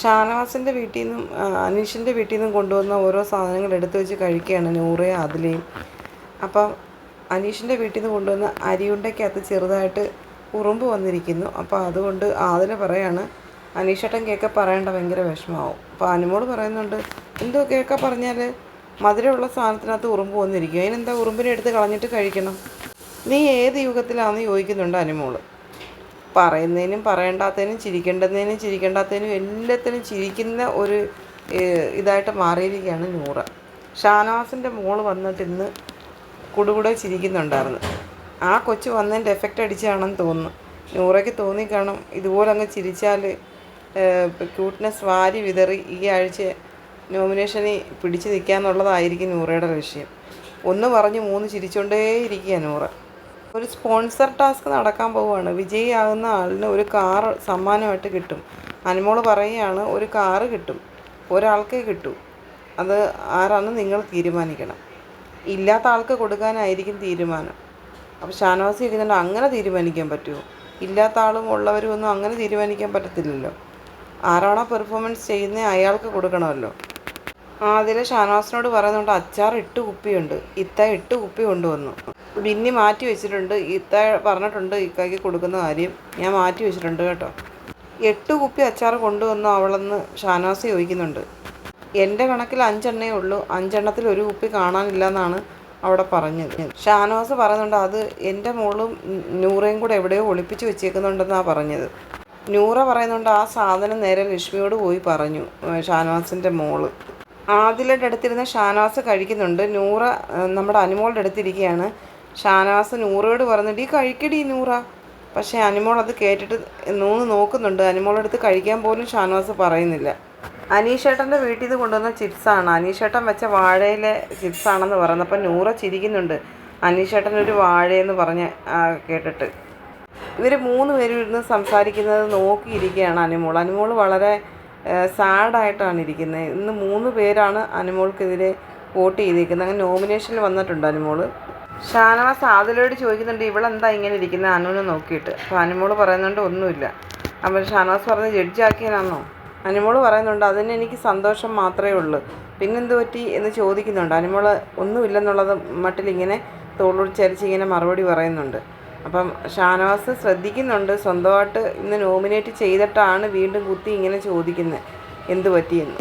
ഷാനവാസിൻ്റെ വീട്ടിൽ നിന്നും അനീഷിൻ്റെ വീട്ടിൽ നിന്നും കൊണ്ടുവന്ന ഓരോ സാധനങ്ങൾ എടുത്തു വെച്ച് കഴിക്കുകയാണ് നൂറയും ആദിലയും. അപ്പം അനീഷിൻ്റെ വീട്ടിൽ നിന്ന് കൊണ്ടുവന്ന അരിയുണ്ടയ്ക്കകത്ത് ചെറുതായിട്ട് ഉറുമ്പ് വന്നിരിക്കുന്നു. അപ്പോൾ അതുകൊണ്ട് ആദില പറയാണ് അനീഷേട്ടൻ കേൾക്കെ പറയേണ്ട, ഭയങ്കര വിഷമാവും. അപ്പോൾ അനുമോള് പറയുന്നുണ്ട്, എന്തോ കേൾക്കെ പറഞ്ഞാൽ മധുരമുള്ള സാധനത്തിനകത്ത് ഉറുമ്പ് വന്നിരിക്കും, അതിനെന്താ ഉറുമ്പിനെ എടുത്ത് കളഞ്ഞിട്ട് കഴിക്കണം, നീ ഏത് യുഗത്തിലാണെന്ന് ചോദിക്കുന്നുണ്ട് അനുമോള്. പറയുന്നതിനും പറയേണ്ടാത്തതിനും ചിരിക്കേണ്ടതിനും ചിരിക്കേണ്ടാത്തതിനും എല്ലാത്തിനും ചിരിക്കുന്ന ഒരു ഇതായിട്ട് മാറിയിരിക്കുകയാണ് നൂറ. ഷാനവാസിൻ്റെ മോള് വന്നിട്ട് ഇന്ന് കുടുകൂടെ ചിരിക്കുന്നുണ്ടായിരുന്നു. ആ കൊച്ചു വന്നതിൻ്റെ എഫക്റ്റ് അടിച്ചാണെന്ന് തോന്നുന്നു. നൂറയ്ക്ക് തോന്നിക്കാണും ഇതുപോലെ അങ്ങ് ചിരിച്ചാൽ ക്യൂട്ട്നെസ് വാരി വിതറി ഈ ആഴ്ച നോമിനേഷനിൽ പിടിച്ചു നിൽക്കാമെന്നുള്ളതായിരിക്കും നൂറയുടെ ലക്ഷ്യം. ഒന്ന് പറഞ്ഞ് മൂന്ന് ചിരിച്ചുകൊണ്ടേയിരിക്കുക നൂറ. ഒരു സ്പോൺസർ ടാസ്ക് നടക്കാൻ പോവുകയാണ്. വിജയിയാകുന്ന ആളിന് ഒരു കാർ സമ്മാനമായിട്ട് കിട്ടും. അനുമോള് പറയുകയാണ്, ഒരു കാറ് കിട്ടും, ഒരാൾക്കേ കിട്ടൂ, അത് ആരാണെന്ന് നിങ്ങൾ തീരുമാനിക്കണം. ഇല്ലാത്ത ആൾക്ക് കൊടുക്കാനായിരിക്കും തീരുമാനം. അപ്പോൾ ഷാനവാസ് ചോദിക്കുന്നുണ്ട്, അങ്ങനെ തീരുമാനിക്കാൻ പറ്റുമോ? ഇല്ലാത്ത ആളും ഉള്ളവരും ഒന്നും അങ്ങനെ തീരുമാനിക്കാൻ പറ്റത്തില്ലല്ലോ. ആരാണോ പെർഫോമൻസ് ചെയ്യുന്നത് അയാൾക്ക് കൊടുക്കണമല്ലോ. ആദില ഷാനവാസിനോട് പറയുന്നുണ്ട്, അച്ചാർ 8 കുപ്പിയുണ്ട്, ഇത്ത 8 കുപ്പി കൊണ്ടുവന്നു, ബിന്നി മാറ്റി വെച്ചിട്ടുണ്ട്, ഇത്ത പറഞ്ഞിട്ടുണ്ട് ഇക്കായ്ക്ക് കൊടുക്കുന്ന കാര്യം, ഞാൻ മാറ്റി വെച്ചിട്ടുണ്ട് കേട്ടോ. 8 കുപ്പി അച്ചാർ കൊണ്ടുവന്നു അവളെന്ന് ഷാനവാസ് ചോദിക്കുന്നുണ്ട്. എൻ്റെ കണക്കിൽ 5 എണ്ണേ ഉള്ളൂ, 5 എണ്ണത്തിൽ ഒരു കുപ്പി കാണാനില്ല എന്നാണ് അവിടെ പറഞ്ഞത്. ഷാനവാസ് പറയുന്നുണ്ട്, അത് എൻ്റെ മോളും നൂറയും കൂടെ എവിടെയോ ഒളിപ്പിച്ച് വെച്ചേക്കുന്നുണ്ടെന്നാണ് പറഞ്ഞത്. നൂറ പറയുന്നുണ്ട്, ആ സാധനം നേരെ ലക്ഷ്മിയോട് പോയി പറഞ്ഞു ഷാനവാസിൻ്റെ മോള്. ആദിലയുടെ അടുത്തിരുന്ന് ഷാനവാസ് കഴിക്കുന്നുണ്ട്. നൂറ നമ്മുടെ അനുമോളുടെ അടുത്തിരിക്കുകയാണ്. ഷാനവാസ് നൂറയോട് പറഞ്ഞിട്ട്, ഈ കഴിക്കടി നൂറ. പക്ഷേ അനുമോൾ അത് കേട്ടിട്ട് നോക്കുന്നുണ്ട്. അനുമോളുടെ അടുത്ത് കഴിക്കാൻ പോലും ഷാനവാസ് പറയുന്നില്ല. അനീഷേട്ടൻ്റെ വീട്ടിൽ നിന്ന് കൊണ്ടുവന്ന ചിപ്സാണ്, അനീഷേട്ടൻ വെച്ച വാഴയിലെ ചിപ്സാണെന്ന് പറയുന്നത്. അപ്പം നൂറ ചിരിക്കുന്നുണ്ട്, അനീഷേട്ടൻ ഒരു വാഴയെന്ന് പറഞ്ഞ് കേട്ടിട്ട്. ഇവർ 3 പേരും ഇരുന്ന് സംസാരിക്കുന്നത് നോക്കിയിരിക്കുകയാണ് അനുമോൾ. അനുമോൾ വളരെ സാഡായിട്ടാണ് ഇരിക്കുന്നത്. ഇന്ന് 3 പേരാണ് അനുമോൾക്കെതിരെ വോട്ട് ചെയ്തിരിക്കുന്നത്. അങ്ങനെ നോമിനേഷനിൽ വന്നിട്ടുണ്ട് അനുമോൾ. ഷാനവാസ് ആദിലയോട് ചോദിക്കുന്നുണ്ട്, ഇവളെന്താ ഇങ്ങനെ ഇരിക്കുന്നത് അനുവിനെ നോക്കിയിട്ട്. അപ്പോൾ അനുമോൾ പറയുന്നുണ്ട്, ഒന്നുമില്ല. അപ്പോൾ ഷാനവാസ് പറഞ്ഞ് ജഡ്ജാക്കിയനാണോ? അനുമോൾ പറയുന്നുണ്ട്, അതിന് എനിക്ക് സന്തോഷം മാത്രമേ ഉള്ളൂ, പിന്നെന്ത് പറ്റി എന്ന് ചോദിക്കുന്നുണ്ട്. അനുമോൾ ഒന്നുമില്ലെന്നുള്ളത് മട്ടിലിങ്ങനെ തോളൊടിച്ചരിച്ച് ഇങ്ങനെ മറുപടി പറയുന്നുണ്ട്. അപ്പം ഷാനവാസ് ശ്രദ്ധിക്കുന്നുണ്ട്, സ്വന്തമായിട്ട് ഇന്ന് നോമിനേറ്റ് ചെയ്തിട്ടാണ് വീണ്ടും കുത്തി ഇങ്ങനെ ചോദിക്കുന്നത് എന്ത് പറ്റിയെന്ന്.